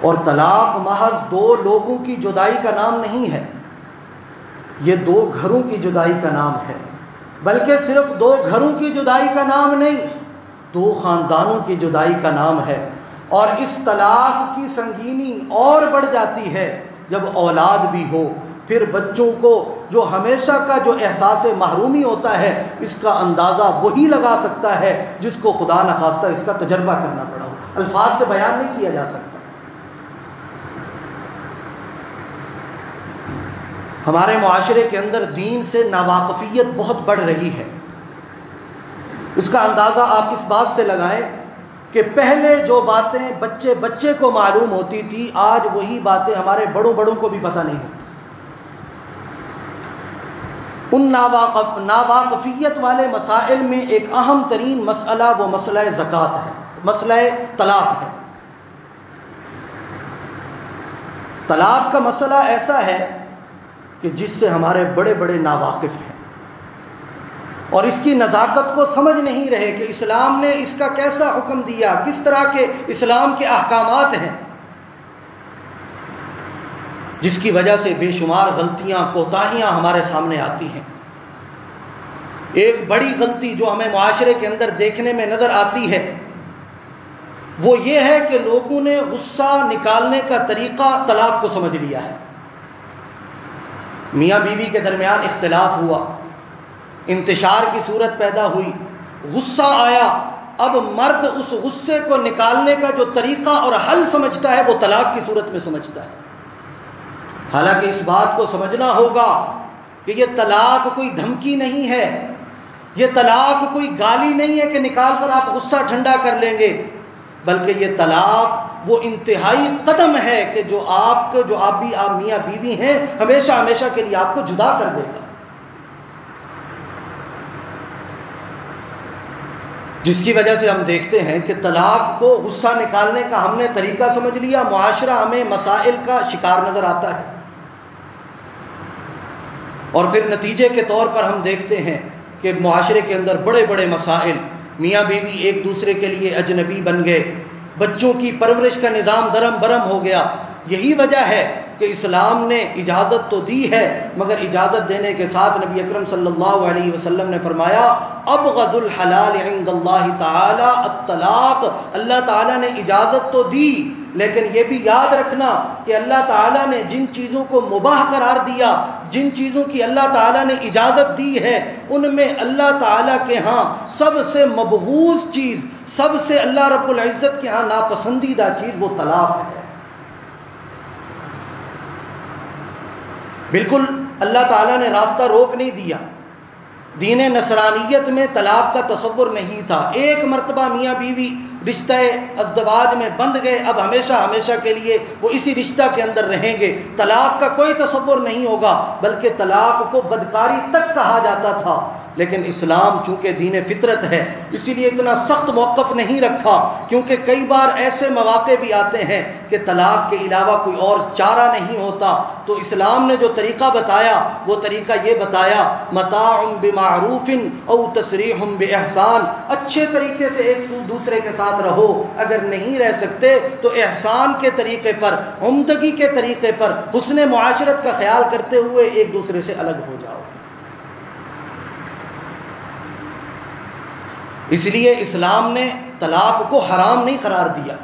اور طلاق محض دو لوگوں کی جدائی کا نام نہیں ہے، یہ دو گھروں کی جدائی کا نام ہے، بلکہ صرف دو گھروں کی جدائی کا نام نہیں، دو خاندانوں کی جدائی کا نام ہے۔ اور اس طلاق کی سنگینی اور بڑھ جاتی ہے جب اولاد بھی ہو، پھر بچوں کو جو ہمیشہ کا جو احساس محرومی ہوتا ہے، اس کا اندازہ وہی لگا سکتا ہے جس کو خدا نخواستہ اس کا تجربہ کرنا پڑا ہو، الفاظ سے بیان نہیں کیا جا سکتا۔ ہمارے معاشرے کے اندر دین سے ناواقفیت بہت بڑھ رہی ہے۔ اس کا اندازہ آپ اس بات سے لگائیں کہ پہلے جو باتیں بچے کو معلوم ہوتی تھی، آج وہی باتیں ہمارے بڑوں کو بھی پتہ نہیں ہوتی۔ ان ناواقفیت والے مسائل میں ایک اہم ترین مسئلہ وہ مسئلہ زکوٰۃ ہے، مسئلہ طلاق ہے۔ طلاق کا مسئلہ ایسا ہے کہ جس سے ہمارے بڑے بڑے ناواقف ہیں اور اس کی نزاکت کو سمجھ نہیں رہے کہ اسلام نے اس کا کیسا حکم دیا، کس طرح کے اسلام کے احکامات ہیں، جس کی وجہ سے بے شمار غلطیاں کوتاہیاں ہمارے سامنے آتی ہیں۔ ایک بڑی غلطی جو ہمیں معاشرے کے اندر دیکھنے میں نظر آتی ہے وہ یہ ہے کہ لوگوں نے غصہ نکالنے کا طریقہ طلاق کو سمجھ لیا ہے۔ میاں بیوی کے درمیان اختلاف ہوا، انتشار کی صورت پیدا ہوئی، غصہ آیا، اب مرد اس غصے کو نکالنے کا جو طریقہ اور حل سمجھتا ہے وہ طلاق کی صورت میں سمجھتا ہے۔ حالانکہ اس بات کو سمجھنا ہوگا کہ یہ طلاق کوئی دھمکی نہیں ہے، یہ طلاق کوئی گالی نہیں ہے کہ نکال کر آپ غصہ ٹھنڈا کر لیں گے، بلکہ یہ طلاق وہ انتہائی قدم ہے کہ جو آپ میاں بیوی ہیں ہمیشہ کے لیے آپ کو جدا کر دے گا، جس کی وجہ سے ہم دیکھتے ہیں کہ طلاق کو غصہ نکالنے کا ہم نے طریقہ سمجھ لیا، معاشرہ ہمیں مسائل کا شکار نظر آتا ہے، اور پھر نتیجے کے طور پر ہم دیکھتے ہیں کہ معاشرے کے اندر بڑے بڑے مسائل، میاں بیوی ایک دوسرے کے لیے اجنبی بن گئے، بچوں کی پرورش کا نظام درم برم ہو گیا۔ یہی وجہ ہے کہ اسلام نے اجازت تو دی ہے، مگر اجازت دینے کے ساتھ نبی اکرم صلی اللہ علیہ وسلم نے فرمایا ابغض الحلال عند اللہ تعالی الطلاق۔ اللہ تعالیٰ نے اجازت تو دی، لیکن یہ بھی یاد رکھنا کہ اللہ تعالیٰ نے جن چیزوں کو مباح قرار دیا، جن چیزوں کی اللہ تعالیٰ نے اجازت دی ہے، ان میں اللہ تعالیٰ کے ہاں سب سے مبغوض چیز، سب سے اللہ رب العزت کے ہاں ناپسندیدہ چیز وہ طلاق ہے۔ بالکل اللہ تعالیٰ نے راستہ روک نہیں دیا، دین نصرانیت میں طلاق کا تصور نہیں تھا، ایک مرتبہ میاں بیوی رشتہ ازدواج میں بندھ گئے، اب ہمیشہ کے لیے وہ اسی رشتہ کے اندر رہیں گے، طلاق کا کوئی تصور نہیں ہوگا، بلکہ طلاق کو بدکاری تک کہا جاتا تھا۔ لیکن اسلام چونکہ دین فطرت ہے اسی لیے اتنا سخت موقف نہیں رکھا، کیونکہ کئی بار ایسے مواقع بھی آتے ہیں کہ طلاق کے علاوہ کوئی اور چارہ نہیں ہوتا، تو اسلام نے جو طریقہ بتایا وہ طریقہ یہ بتایا متاع بمعروف او تسریح باحسان، اچھے طریقے سے ایک دوسرے کے ساتھ رہو، اگر نہیں رہ سکتے تو احسان کے طریقے پر، عمدگی کے طریقے پر، حسن معاشرت کا خیال کرتے ہوئے ایک دوسرے سے الگ ہو جاؤ۔ اس لیے اسلام نے طلاق کو حرام نہیں قرار دیا،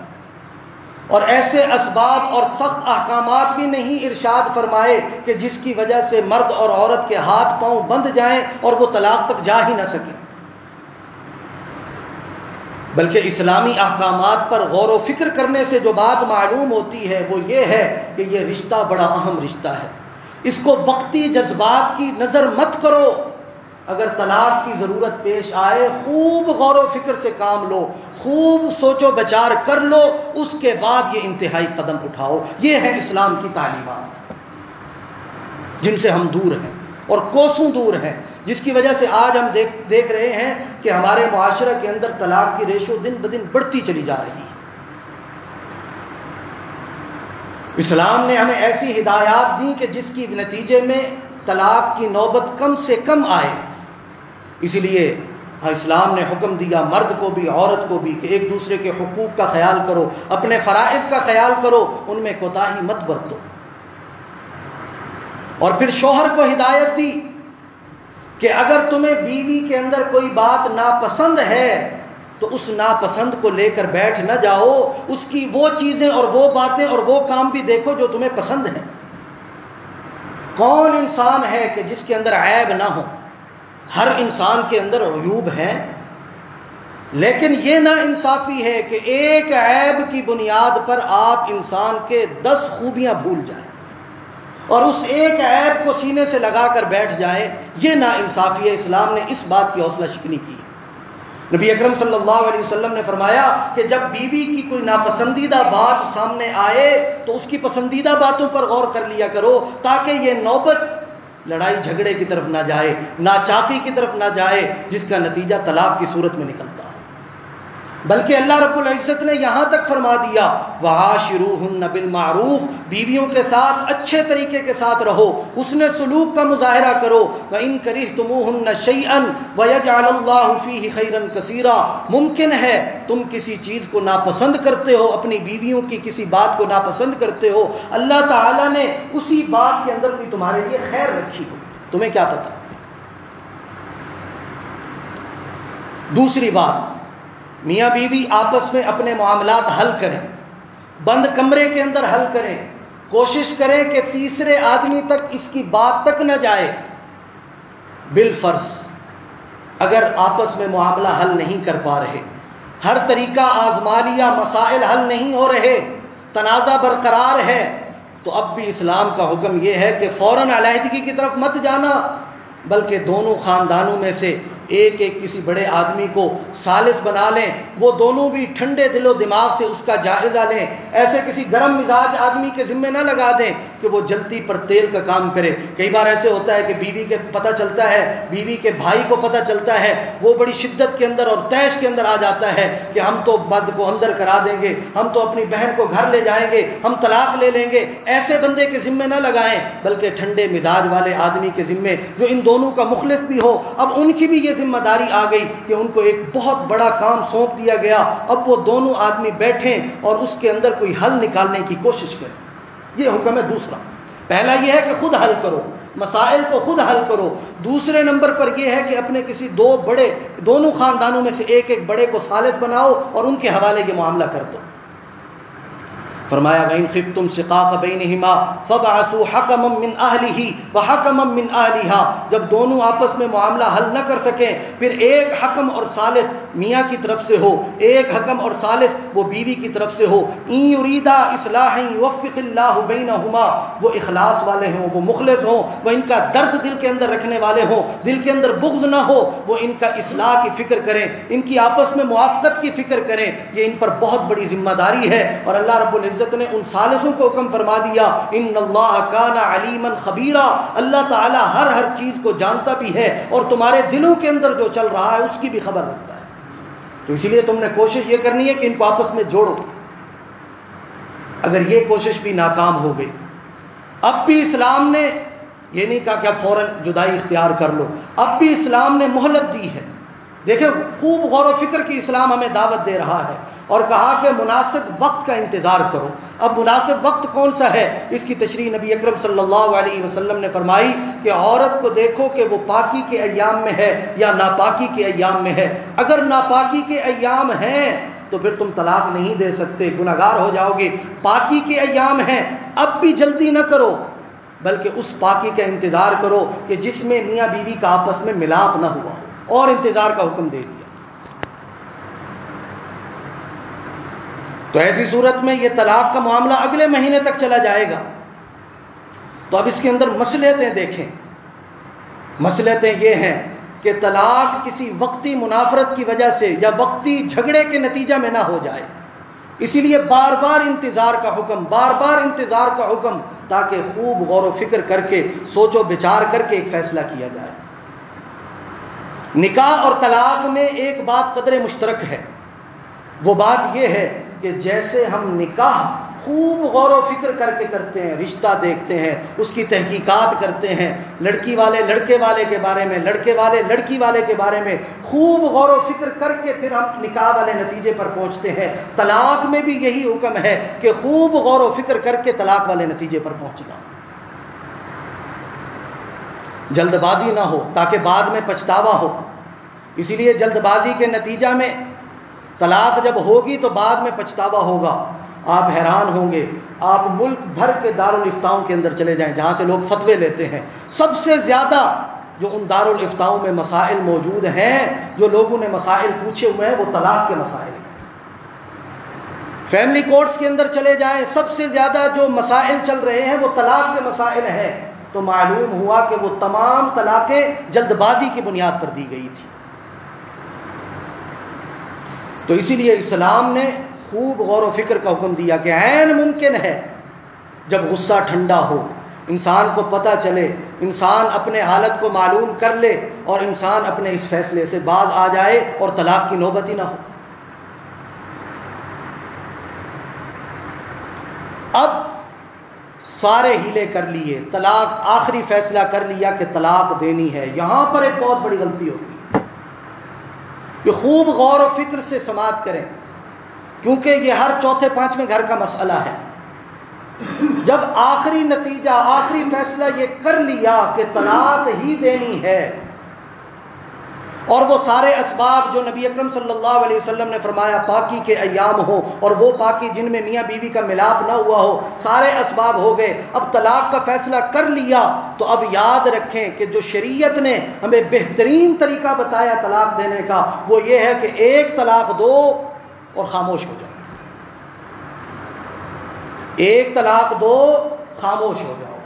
اور ایسے اسباب اور سخت احکامات بھی نہیں ارشاد فرمائے کہ جس کی وجہ سے مرد اور عورت کے ہاتھ پاؤں بندھ جائیں اور وہ طلاق تک جا ہی نہ سکیں، بلکہ اسلامی احکامات پر غور و فکر کرنے سے جو بات معلوم ہوتی ہے وہ یہ ہے کہ یہ رشتہ بڑا اہم رشتہ ہے، اس کو وقتی جذبات کی نظر مت کرو، اگر طلاق کی ضرورت پیش آئے خوب غور و فکر سے کام لو، خوب سوچ و بچار کر لو، اس کے بعد یہ انتہائی قدم اٹھاؤ۔ یہ ہے اسلام کی تعلیمات جن سے ہم دور ہیں اور کوسوں دور ہیں، جس کی وجہ سے آج ہم دیکھ رہے ہیں کہ ہمارے معاشرے کے اندر طلاق کی ریشو دن بدن بڑھتی چلی جا رہی ہے۔ اسلام نے ہمیں ایسی ہدایات دی کہ جس کی نتیجے میں طلاق کی نوبت کم سے کم آئے، اس لیے اسلام نے حکم دیا مرد کو بھی عورت کو بھی کہ ایک دوسرے کے حقوق کا خیال کرو، اپنے فرائض کا خیال کرو، ان میں کوتاہی مت برتو۔ اور پھر شوہر کو ہدایت دی کہ اگر تمہیں بیوی کے اندر کوئی بات ناپسند ہے تو اس ناپسند کو لے کر بیٹھ نہ جاؤ، اس کی وہ چیزیں اور وہ باتیں اور وہ کام بھی دیکھو جو تمہیں پسند ہیں۔ کون انسان ہے کہ جس کے اندر عیب نہ ہو؟ ہر انسان کے اندر عیوب ہیں، لیکن یہ نا انصافی ہے کہ ایک عیب کی بنیاد پر آپ انسان کے 10 خوبیاں بھول جائیں اور اس ایک عیب کو سینے سے لگا کر بیٹھ جائیں، یہ نا انصافی ہے۔ اسلام نے اس بات کی حوصلہ شکنی کی۔ نبی اکرم صلی اللہ علیہ وسلم نے فرمایا کہ جب بیوی کی کوئی ناپسندیدہ بات سامنے آئے تو اس کی پسندیدہ باتوں پر غور کر لیا کرو، تاکہ یہ نوبت لڑائی جھگڑے کی طرف نہ جائے، ناچاقی کی طرف نہ جائے، جس کا نتیجہ طلاق کی صورت میں نکلتا ہے۔ بلکہ اللہ رب العزت نے یہاں تک فرما دیا وَعَاشِرُوهُنَّ بِالْمَعْرُوفِ، بیویوں کے ساتھ اچھے طریقے کے ساتھ رہو، حسن سلوک کا مظاہرہ کرو۔ وَإِن كَرِهْتُمُوهُنَّ شَيْئًا وَيَجْعَلَ اللَّهُ فِيهِ خَيْرًا كَثِيرًا، ممکن ہے تم کسی چیز کو ناپسند کرتے ہو، اپنی بیویوں کی کسی بات کو ناپسند کرتے ہو، اللہ تعالیٰ نے اسی بات کے اندر بھی تمہارے لیے خیر رکھی ہو، تمہیں کیا پتہ۔ دوسری بات، میاں بیوی آپس میں اپنے معاملات حل کریں، بند کمرے کے اندر حل کریں، کوشش کریں کہ تیسرے آدمی تک اس کی بات تک نہ جائے۔ بالفرض اگر آپس میں معاملہ حل نہیں کر پا رہے، ہر طریقہ آزما لیا، مسائل حل نہیں ہو رہے، تنازع برقرار ہے، تو اب بھی اسلام کا حکم یہ ہے کہ فوراً علیحدگی کی طرف مت جانا، بلکہ دونوں خاندانوں میں سے ایک کسی بڑے آدمی کو ثالث بنا لیں، وہ دونوں بھی ٹھنڈے دل و دماغ سے اس کا جائزہ لیں، ایسے کسی گرم مزاج آدمی کے ذمہ نہ لگا دیں کہ وہ جلتی پر تیل کا کام کرے۔ کئی بار ایسے ہوتا ہے کہ بیوی کے پتہ چلتا ہے، بیوی کے بھائی کو پتہ چلتا ہے، وہ بڑی شدت کے اندر اور تیش کے اندر آ جاتا ہے کہ ہم تو مرد کو اندر کرا دیں گے، ہم تو اپنی بہن کو گھر لے جائیں گے، ہم طلاق لے لیں گے۔ ایسے بندے کے ذمے نہ لگائیں، بلکہ ٹھنڈے مزاج والے آدمی کے ذمے جو ان دونوں کا مخلص بھی ہو۔ اب ان کی بھی یہ ذمہ داری آ گئی کہ ان کو ایک بہت بڑا کام سونپ دیا گیا، اب وہ دونوں آدمی بیٹھیں اور اس کے اندر کوئی حل نکالنے کی کوشش کریں۔ یہ حکم ہے دوسرا۔ پہلا یہ ہے کہ خود حل کرو، مسائل کو خود حل کرو۔ دوسرے نمبر پر یہ ہے کہ اپنے کسی دونوں خاندانوں میں سے ایک بڑے کو ثالث بناؤ اور ان کے حوالے یہ معاملہ کر دو۔ فرمایا وَإِن خِفْتُمْ شِقَاقَ بَيْنِهِمَا فَابْعَثُوا حَكَمًا مِّنْ أَهْلِهِ وَحَكَمًا مِّنْ أَهْلِهَا، جب دونوں آپس میں معاملہ حل نہ کر سکیں، پھر ایک حکم اور ثالث میاں کی طرف سے ہو، ایک حکم اور ثالث وہ بیوی کی طرف سے ہو۔ إِن يُرِيدَا إِصْلَاحًا يُوَفِّقِ اللَّهُ بَيْنَهُمَا، وہ اخلاص والے ہوں، وہ مخلص ہوں، وہ ان کا درد دل کے اندر رکھنے والے ہوں، دل کے اندر بغض نہ ہو، وہ ان کا اصلاح کی فکر کریں، ان کی آپس میں موافقت کی فکر کریں۔ یہ ان پر بہت بڑی ذمہ داری ہے، اور اللہ رب العزت نے ان ثالثوں کو حکم فرما دیا ان اللہ کان علیما خبیرا، اللہ تعالی ہر چیز کو جانتا بھی ہے اور تمہارے دلوں کے اندر جو چل رہا ہے اس کی بھی خبر رکھتا ہے۔ تو اسی لیے تم نے کوشش یہ کرنی ہے کہ ان کو آپس میں جوڑو۔ اگر یہ کوشش بھی ناکام ہو گئی، اب بھی اسلام نے یہ نہیں کہا کہ اب فوراً جدائی اختیار کر لو، اب بھی اسلام نے مہلت دی ہے۔ دیکھیں خوب غور و فکر کی اسلام ہمیں دعوت دے رہا ہے، اور کہا کہ مناسب وقت کا انتظار کرو۔ اب مناسب وقت کون سا ہے؟ اس کی تشریح نبی اکرم صلی اللہ علیہ وسلم نے فرمائی کہ عورت کو دیکھو کہ وہ پاکی کے ایام میں ہے یا ناپاکی کے ایام میں ہے۔ اگر ناپاکی کے ایام ہیں تو پھر تم طلاق نہیں دے سکتے، گناہگار ہو جاؤ گے۔ پاکی کے ایام ہیں، اب بھی جلدی نہ کرو، بلکہ اس پاکی کا انتظار کرو کہ جس میں میاں بیوی کا آپس میں ملاپ نہ ہوا ہو، اور انتظار کا حکم دے دیا۔ تو ایسی صورت میں یہ طلاق کا معاملہ اگلے مہینے تک چلا جائے گا۔ تو اب اس کے اندر مصلحتیں دیکھیں۔ مصلحتیں یہ ہیں کہ طلاق کسی وقتی منافرت کی وجہ سے یا وقتی جھگڑے کے نتیجہ میں نہ ہو جائے، اسی لیے بار بار انتظار کا حکم، بار بار انتظار کا حکم، تاکہ خوب غور و فکر کر کے سوچ و بچار کر کے ایک فیصلہ کیا جائے۔ نکاح اور طلاق میں ایک بات قدر مشترک ہے، وہ بات یہ ہے کہ جیسے ہم نکاح خوب غور و فکر کر کے کرتے ہیں، رشتہ دیکھتے ہیں، اس کی تحقیقات کرتے ہیں، لڑکی والے لڑکے والے کے بارے میں، لڑکے والے لڑکی والے کے بارے میں خوب غور و فکر کر کے پھر ہم نکاح والے نتیجے پر پہنچتے ہیں۔ طلاق میں بھی یہی حکم ہے کہ خوب غور و فکر کر کے طلاق والے نتیجے پر پہنچنا، جلد بازی نہ ہو تاکہ بعد میں پچھتاوا ہو۔ اسی لیے جلد بازی کے نتیجہ میں طلاق جب ہوگی تو بعد میں پچھتاوا ہوگا۔ آپ حیران ہوں گے، آپ ملک بھر کے دارالافتاؤں کے اندر چلے جائیں جہاں سے لوگ فتوے لیتے ہیں، سب سے زیادہ جو ان دارالافتاؤں میں مسائل موجود ہیں، جو لوگوں نے مسائل پوچھے ہوئے ہیں، وہ طلاق کے مسائل ہیں۔ فیملی کورٹس کے اندر چلے جائیں، سب سے زیادہ جو مسائل چل رہے ہیں وہ طلاق کے مسائل ہیں۔ تو معلوم ہوا کہ وہ تمام طلاقیں جلد بازی کی بنیاد پر دی گئی تھی۔ تو اسی لیے اسلام نے خوب غور و فکر کا حکم دیا کہ عین ممکن ہے جب غصہ ٹھنڈا ہو، انسان کو پتہ چلے، انسان اپنے حالت کو معلوم کر لے اور انسان اپنے اس فیصلے سے باز آ جائے اور طلاق کی نوبت ہی نہ ہو۔ اب سارے ہیلے کر لیے، طلاق آخری فیصلہ کر لیا کہ طلاق دینی ہے، یہاں پر ایک بہت بڑی غلطی ہوتی ہے کہ خوب غور و فکر سے سماعت کریں، کیونکہ یہ ہر چوتھے پانچویں گھر کا مسئلہ ہے۔ جب آخری نتیجہ، آخری فیصلہ یہ کر لیا کہ طلاق ہی دینی ہے، اور وہ سارے اسباب جو نبی اکرم صلی اللہ علیہ وسلم نے فرمایا پاکی کے ایام ہو، اور وہ پاکی جن میں میاں بیوی کا ملاپ نہ ہوا ہو، سارے اسباب ہو گئے، اب طلاق کا فیصلہ کر لیا، تو اب یاد رکھیں کہ جو شریعت نے ہمیں بہترین طریقہ بتایا طلاق دینے کا، وہ یہ ہے کہ ایک طلاق دو اور خاموش ہو جاؤ، ایک طلاق دو خاموش ہو جاؤ۔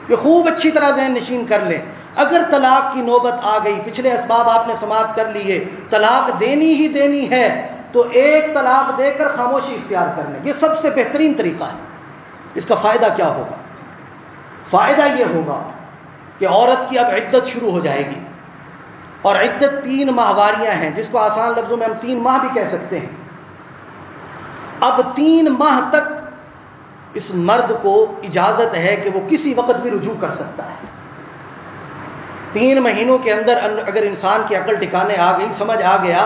کہ خوب اچھی طرح ذہن نشین کر لیں، اگر طلاق کی نوبت آ گئی، پچھلے اسباب آپ نے سماعت کر لیے، طلاق دینی ہی دینی ہے، تو ایک طلاق دے کر خاموشی اختیار کر لیں، یہ سب سے بہترین طریقہ ہے۔ اس کا فائدہ کیا ہوگا؟ فائدہ یہ ہوگا کہ عورت کی اب عدت شروع ہو جائے گی، اور عدت 3 ماہواریاں ہیں، جس کو آسان لفظوں میں ہم 3 ماہ بھی کہہ سکتے ہیں۔ اب 3 ماہ تک اس مرد کو اجازت ہے کہ وہ کسی وقت بھی رجوع کر سکتا ہے۔ 3 مہینوں کے اندر اگر انسان کی عقل ٹھکانے آ گئی، سمجھ آ گیا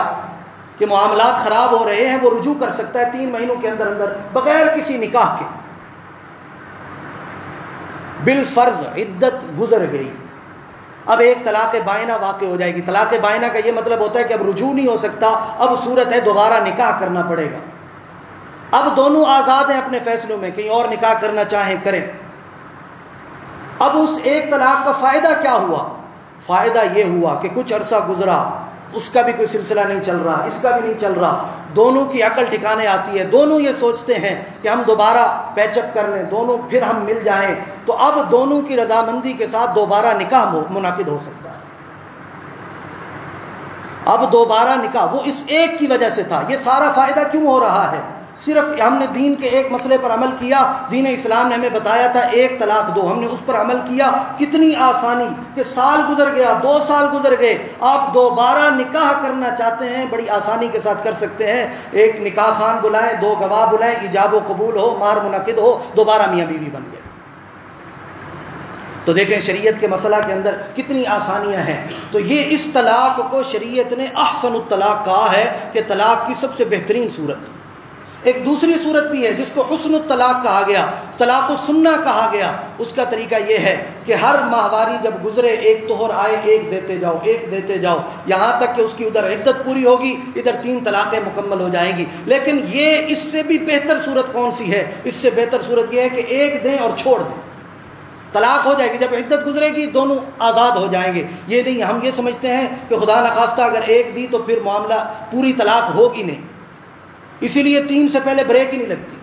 کہ معاملات خراب ہو رہے ہیں، وہ رجوع کر سکتا ہے 3 مہینوں کے اندر اندر بغیر کسی نکاح کے۔ بالفرض عدت گزر گئی، اب ایک طلاق بائنہ واقع ہو جائے گی۔ طلاق بائنہ کا یہ مطلب ہوتا ہے کہ اب رجوع نہیں ہو سکتا، اب صورت ہے دوبارہ نکاح کرنا پڑے گا۔ اب دونوں آزاد ہیں اپنے فیصلوں میں، کہیں اور نکاح کرنا چاہیں کریں۔ اب اس ایک طلاق کا فائدہ کیا ہوا؟ فائدہ یہ ہوا کہ کچھ عرصہ گزرا، اس کا بھی کوئی سلسلہ نہیں چل رہا، اس کا بھی نہیں چل رہا، دونوں کی عقل ٹھکانے آتی ہے، دونوں یہ سوچتے ہیں کہ ہم دوبارہ پیچ اپ کر لیں، دونوں پھر ہم مل جائیں، تو اب دونوں کی رضامندی کے ساتھ دوبارہ نکاح منعقد ہو سکتا ہے۔ اب دوبارہ نکاح وہ اس ایک کی وجہ سے تھا۔ یہ سارا فائدہ کیوں ہو رہا ہے؟ صرف ہم نے دین کے ایک مسئلے پر عمل کیا، دین اسلام نے ہمیں بتایا تھا ایک طلاق دو، ہم نے اس پر عمل کیا، کتنی آسانی کہ سال گزر گیا، 2 سال گزر گئے، آپ دوبارہ نکاح کرنا چاہتے ہیں بڑی آسانی کے ساتھ کر سکتے ہیں۔ ایک نکاح خان بلائیں، 2 گواہ بلائیں، ایجاب و قبول ہو، مہر منعقد ہو، دوبارہ میاں بیوی بن گئے۔ تو دیکھیں شریعت کے مسئلہ کے اندر کتنی آسانیاں ہیں۔ تو یہ اس طلاق کو شریعت نے احسن الطلاق کہا ہے کہ طلاق کی سب سے بہترین صورت۔ ایک دوسری صورت بھی ہے جس کو حسن الطلاق کہا گیا، طلاق السنہ کہا گیا۔ اس کا طریقہ یہ ہے کہ ہر ماہواری جب گزرے، ایک طہر آئے، ایک دیتے جاؤ، ایک دیتے جاؤ، یہاں تک کہ اس کی ادھر عدت پوری ہوگی، ادھر 3 طلاقیں مکمل ہو جائیں گی۔ لیکن یہ اس سے بھی بہتر صورت کون سی ہے؟ اس سے بہتر صورت یہ ہے کہ ایک دیں اور چھوڑ دیں، طلاق ہو جائے گی، جب عدت گزرے گی دونوں آزاد ہو جائیں گے۔ یہ نہیں ہم یہ سمجھتے ہیں کہ خدا نخواستہ اگر ایک دی تو پھر معاملہ پوری طلاق ہوگی نہیں، اسی لیے 3 سے پہلے بریک ہی نہیں لگتی۔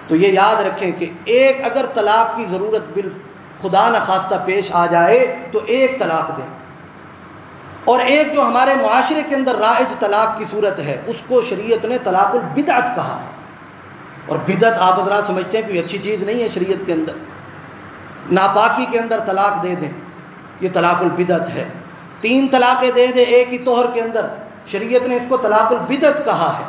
تو یہ یاد رکھیں کہ ایک اگر طلاق کی ضرورت خدا نخواستہ پیش آ جائے تو ایک طلاق دیں، اور ایک جو ہمارے معاشرے کے اندر رائج طلاق کی صورت ہے اس کو شریعت نے طلاق البدعت کہا ہے۔ اور بدعت آپ حضرات سمجھتے ہیں کوئی اچھی چیز نہیں ہے شریعت کے اندر، ناپاکی کے اندر طلاق دے دیں، یہ طلاق البدعت ہے۔ 3 طلاقیں دے دیں ایک ہی طہر کے اندر، شریعت نے اس کو طلاق البدعت کہا ہے۔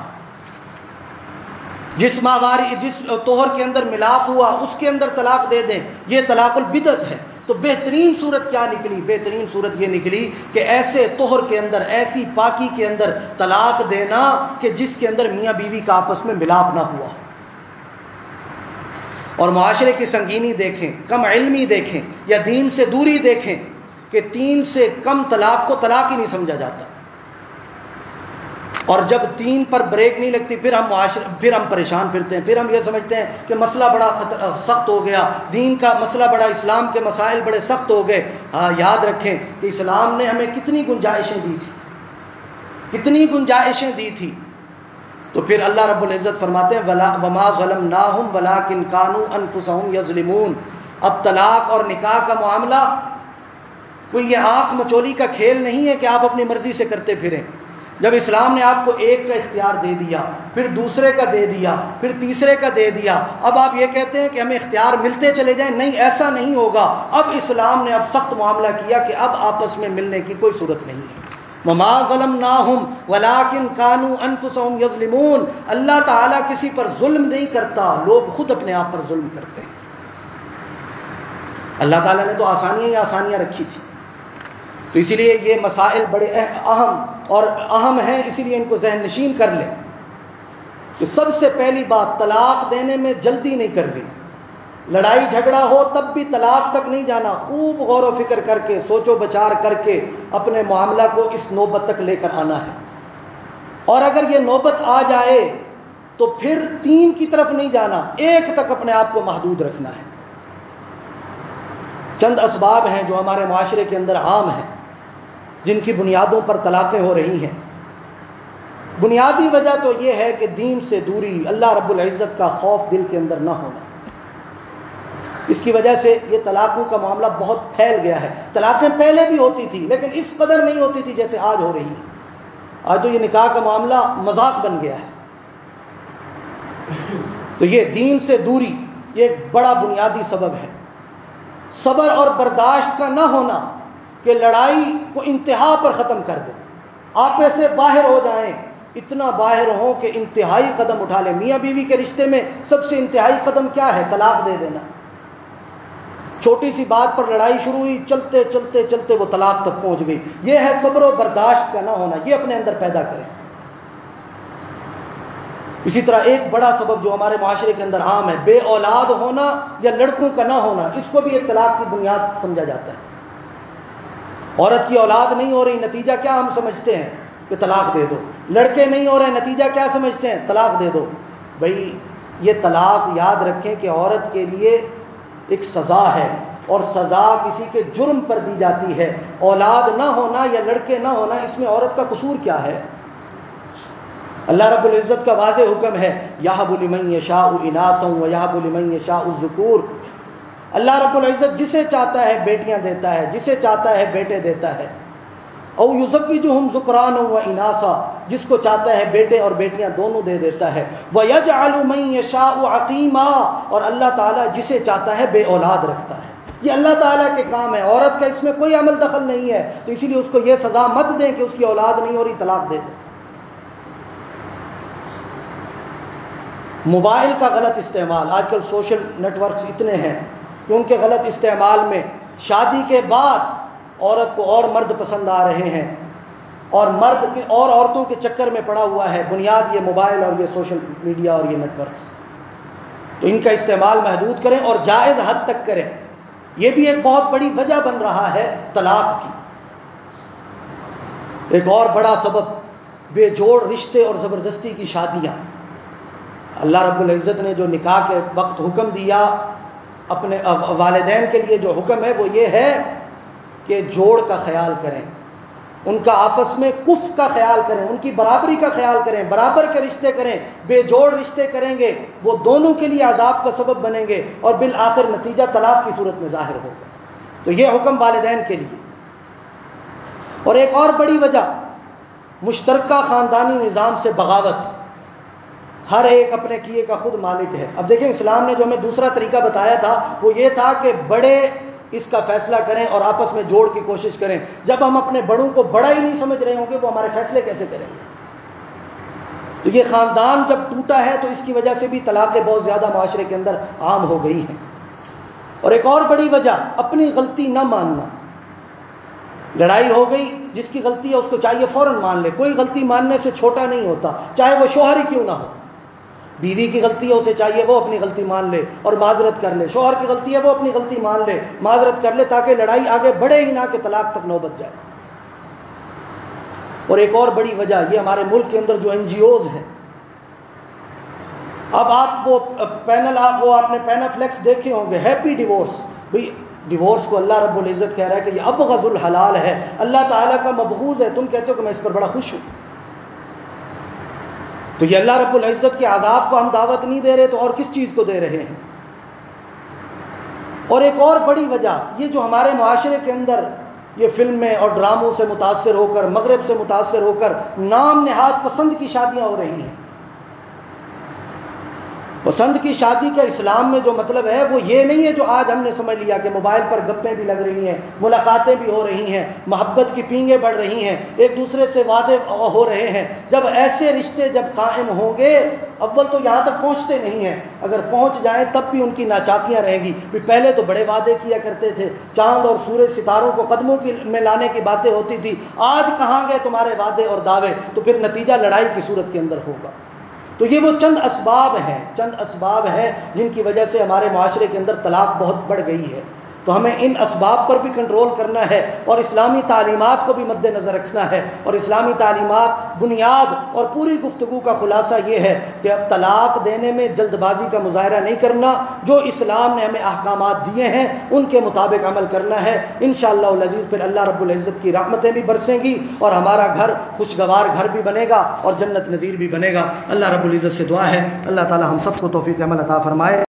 جس ماہواری جس طہر کے اندر ملاپ ہوا اس کے اندر طلاق دے دیں، یہ طلاق البدعت ہے۔ تو بہترین صورت کیا نکلی؟ بہترین صورت یہ نکلی کہ ایسے طہر کے اندر، ایسی پاکی کے اندر طلاق دینا کہ جس کے اندر میاں بیوی کا آپس میں ملاپ نہ ہوا۔ اور معاشرے کی سنگینی دیکھیں، کم علمی دیکھیں یا دین سے دوری دیکھیں کہ 3 سے کم طلاق کو طلاق ہی نہیں سمجھا جاتا، اور جب 3 پر بریک نہیں لگتی پھر ہم پریشان پھرتے ہیں، پھر ہم یہ سمجھتے ہیں کہ مسئلہ بڑا سخت ہو گیا، دین کا مسئلہ بڑا، اسلام کے مسائل بڑے سخت ہو گئے۔ ہاں، یاد رکھیں کہ اسلام نے ہمیں کتنی گنجائشیں دی تھی، کتنی گنجائشیں دی تھی۔ تو پھر اللہ رب العزت فرماتے ہیں وَمَا ظَلَمْنَاهُمْ وَلَٰكِنْ كَانُوا أَنفُسَهُمْ يَظْلِمُونَ۔ اب طلاق اور نکاح کا معاملہ کوئی یہ آنکھ مچولی کا کھیل نہیں ہے کہ آپ اپنی مرضی سے کرتے پھریں۔ جب اسلام نے آپ کو ایک کا اختیار دے دیا، پھر دوسرے کا دے دیا، پھر تیسرے کا دے دیا، اب آپ یہ کہتے ہیں کہ ہمیں اختیار ملتے چلے جائیں، نہیں، ایسا نہیں ہوگا۔ اب اسلام نے اب سخت معاملہ کیا کہ اب آپس میں ملنے کی کوئی صورت نہیں ہے۔ وَمَا ظَلَمْنَاهُمْ وَلَٰكِنْ كَانُوا أَنفُسَهُمْ يَظْلِمُونَ۔ اللہ تعالیٰ کسی پر ظلم نہیں کرتا، لوگ خود اپنے آپ پر ظلم کرتے ہیں۔ اللہ تعالیٰ نے تو آسانیاں ہی آسانیاں رکھی تھی، تو اسی لیے یہ مسائل بڑے اہم ہیں، اسی لیے ان کو ذہن نشین کر لیں کہ سب سے پہلی بات، طلاق دینے میں جلدی نہیں کرنی۔ لڑائی جھگڑا ہو تب بھی طلاق تک نہیں جانا، خوب غور و فکر کر کے، سوچ و بچار کر کے اپنے معاملہ کو اس نوبت تک لے کر آنا ہے۔ اور اگر یہ نوبت آ جائے تو پھر 3 کی طرف نہیں جانا، 1 تک اپنے آپ کو محدود رکھنا ہے۔ چند اسباب ہیں جو ہمارے معاشرے کے اندر عام ہیں، جن کی بنیادوں پر طلاقیں ہو رہی ہیں۔ بنیادی وجہ تو یہ ہے کہ دین سے دوری، اللہ رب العزت کا خوف دل کے اندر نہ ہونا۔ اس کی وجہ سے یہ طلاقوں کا معاملہ بہت پھیل گیا ہے۔ طلاقیں پہلے بھی ہوتی تھی لیکن اس قدر نہیں ہوتی تھی جیسے آج ہو رہی ہے۔ آج تو یہ نکاح کا معاملہ مذاق بن گیا ہے۔ تو یہ دین سے دوری یہ ایک بڑا بنیادی سبب ہے۔ صبر اور برداشت کا نہ ہونا کہ لڑائی کو انتہا پر ختم کر دیں، آپے سے باہر ہو جائیں، اتنا باہر ہوں کہ انتہائی قدم اٹھا لیں۔ میاں بیوی کے رشتے میں سب سے انتہائی قدم کیا ہے؟ طلاق دے دینا۔ چھوٹی سی بات پر لڑائی شروع ہوئی، چلتے چلتے چلتے وہ طلاق تک پہنچ گئی۔ یہ ہے صبر و برداشت کا نہ ہونا، یہ اپنے اندر پیدا کریں۔ اسی طرح ایک بڑا سبب جو ہمارے معاشرے کے اندر عام ہے، بے اولاد ہونا یا لڑکوں کا نہ ہونا، اس کو بھی ایک طلاق کی بنیاد سمجھا جاتا ہے۔ عورت کی اولاد نہیں ہو رہی، نتیجہ کیا ہم سمجھتے ہیں؟ کہ طلاق دے دو۔ لڑکے نہیں ہو رہے، نتیجہ کیا سمجھتے ہیں؟ طلاق دے دو۔ بھائی یہ طلاق یاد رکھیں کہ عورت کے لیے ایک سزا ہے، اور سزا کسی کے جرم پر دی جاتی ہے۔ اولاد نہ ہونا یا لڑکے نہ ہونا، اس میں عورت کا قصور کیا ہے؟ اللہ رب العزت کا واضح حکم ہے، یَهَبُ لِمَن یَشَاءُ إِنَاثًا وَيَهَبُ لِمَن یَشَاءُ الذُّکُورَ۔ اللہ رب العزت جسے چاہتا ہے بیٹیاں دیتا ہے، جسے چاہتا ہے بیٹے دیتا ہے۔ او یزوجہم ذکرانا و اناثا، جس کو چاہتا ہے بیٹے اور بیٹیاں دونوں دے دیتا ہے۔ ویجعل من یشاء عقیما، اور اللہ تعالیٰ جسے چاہتا ہے بے اولاد رکھتا ہے۔ یہ اللہ تعالیٰ کے کام ہے، عورت کا اس میں کوئی عمل دخل نہیں ہے۔ تو اسی لیے اس کو یہ سزا مت دیں کہ اس کی اولاد نہیں ہو رہی، طلاق دے دیں۔ موبائل کا غلط استعمال، آج کل سوشل نیٹ ورکس اتنے ہیں کہ ان کے غلط استعمال میں شادی کے بعد عورت کو اور مرد پسند آ رہے ہیں، اور مرد اور عورتوں کے چکر میں پڑا ہوا ہے۔ بنیاد یہ موبائل اور یہ سوشل میڈیا اور یہ نیٹ ورکس۔ تو ان کا استعمال محدود کریں اور جائز حد تک کریں۔ یہ بھی ایک بہت بڑی وجہ بن رہا ہے طلاق کی۔ ایک اور بڑا سبب بے جوڑ رشتے اور زبردستی کی شادیاں۔ اللہ رب العزت نے جو نکاح کے وقت حکم دیا اپنے والدین کے لیے، جو حکم ہے وہ یہ ہے کہ جوڑ کا خیال کریں، ان کا آپس میں کف کا خیال کریں، ان کی برابری کا خیال کریں، برابر کے رشتے کریں۔ بے جوڑ رشتے کریں گے وہ دونوں کے لیے عذاب کا سبب بنیں گے، اور بالآخر نتیجہ طلاق کی صورت میں ظاہر ہوگا۔ تو یہ حکم والدین کے لیے۔ اور ایک اور بڑی وجہ مشترکہ خاندانی نظام سے بغاوت۔ ہر ایک اپنے کیے کا خود مالک ہے۔ اب دیکھیں اسلام نے جو ہمیں دوسرا طریقہ بتایا تھا وہ یہ تھا کہ بڑے اس کا فیصلہ کریں اور آپس میں جوڑ کی کوشش کریں۔ جب ہم اپنے بڑوں کو بڑا ہی نہیں سمجھ رہے ہوں گے وہ ہمارے فیصلے کیسے کریں گے؟ تو یہ خاندان جب ٹوٹا ہے تو اس کی وجہ سے بھی طلاقیں بہت زیادہ معاشرے کے اندر عام ہو گئی ہیں۔ اور ایک اور بڑی وجہ اپنی غلطی نہ ماننا۔ لڑائی ہو گئی، جس کی غلطی ہے اس کو چاہیے فوراً مان لے، کوئی غلطی ماننے سے چھوٹا نہیں ہوتا، چاہے وہ شوہر ہی کیوں نہ ہو۔ بیوی کی غلطی ہے، اسے چاہیے وہ اپنی غلطی مان لے اور معذرت کر لے، شوہر کی غلطی ہے وہ اپنی غلطی مان لے، معذرت کر لے، تاکہ لڑائی آگے بڑھے ہی نہ کہ طلاق تک نوبت جائے۔ اور ایک اور بڑی وجہ یہ ہمارے ملک کے اندر جو این جی اوز ہیں، اب آپ وہ پینل آپ نے پینافلیکس دیکھے ہوں گے، ہیپی ڈیورس، بھئی ڈیورس کو اللہ رب العزت کہہ رہا ہے کہ یہ ابغض الحلال ہے، اللہ تعالیٰ کا مبغوض ہے، تم کہتے ہو کہ میں اس پر بڑا خوش ہوں۔ تو یہ اللہ رب العزت کے عذاب کو ہم دعوت نہیں دے رہے تو اور کس چیز کو دے رہے ہیں؟ اور ایک اور بڑی وجہ یہ جو ہمارے معاشرے کے اندر یہ فلمیں اور ڈراموں سے متاثر ہو کر، مغرب سے متاثر ہو کر نام نہاد پسند کی شادیاں ہو رہی ہیں۔ پسند کی شادی کا اسلام میں جو مطلب ہے وہ یہ نہیں ہے جو آج ہم نے سمجھ لیا کہ موبائل پر گپیں بھی لگ رہی ہیں، ملاقاتیں بھی ہو رہی ہیں، محبت کی پینگیں بڑھ رہی ہیں، ایک دوسرے سے وعدے ہو رہے ہیں۔ جب ایسے رشتے جب قائم ہوں گے، اول تو یہاں تک پہنچتے نہیں ہیں، اگر پہنچ جائیں تب بھی ان کی ناچاکیاں رہیں گی۔ پہلے تو بڑے وعدے کیا کرتے تھے، چاند اور سورج ستاروں کو قدموں میں لانے کی باتیں ہوتی تھی، آج کہاں گئے تمہارے وعدے اور دعوے؟ تو پھر نتیجہ لڑائی کی صورت کے اندر ہوگا۔ تو یہ وہ چند اسباب ہیں جن کی وجہ سے ہمارے معاشرے کے اندر طلاق بہت بڑھ گئی ہے۔ تو ہمیں ان اسباب پر بھی کنٹرول کرنا ہے اور اسلامی تعلیمات کو بھی مد نظر رکھنا ہے۔ اور اسلامی تعلیمات بنیاد اور پوری گفتگو کا خلاصہ یہ ہے کہ اب طلاق دینے میں جلد بازی کا مظاہرہ نہیں کرنا، جو اسلام نے ہمیں احکامات دیے ہیں ان کے مطابق عمل کرنا ہے۔ انشاءاللہ العزیز پھر اللہ رب العزت کی رحمتیں بھی برسیں گی اور ہمارا گھر خوشگوار گھر بھی بنے گا اور جنت نظیر بھی بنے گا۔ اللہ رب العزت سے دعا ہے اللہ تعالی ہم سب کو توفیق عمل عطا فرمائے۔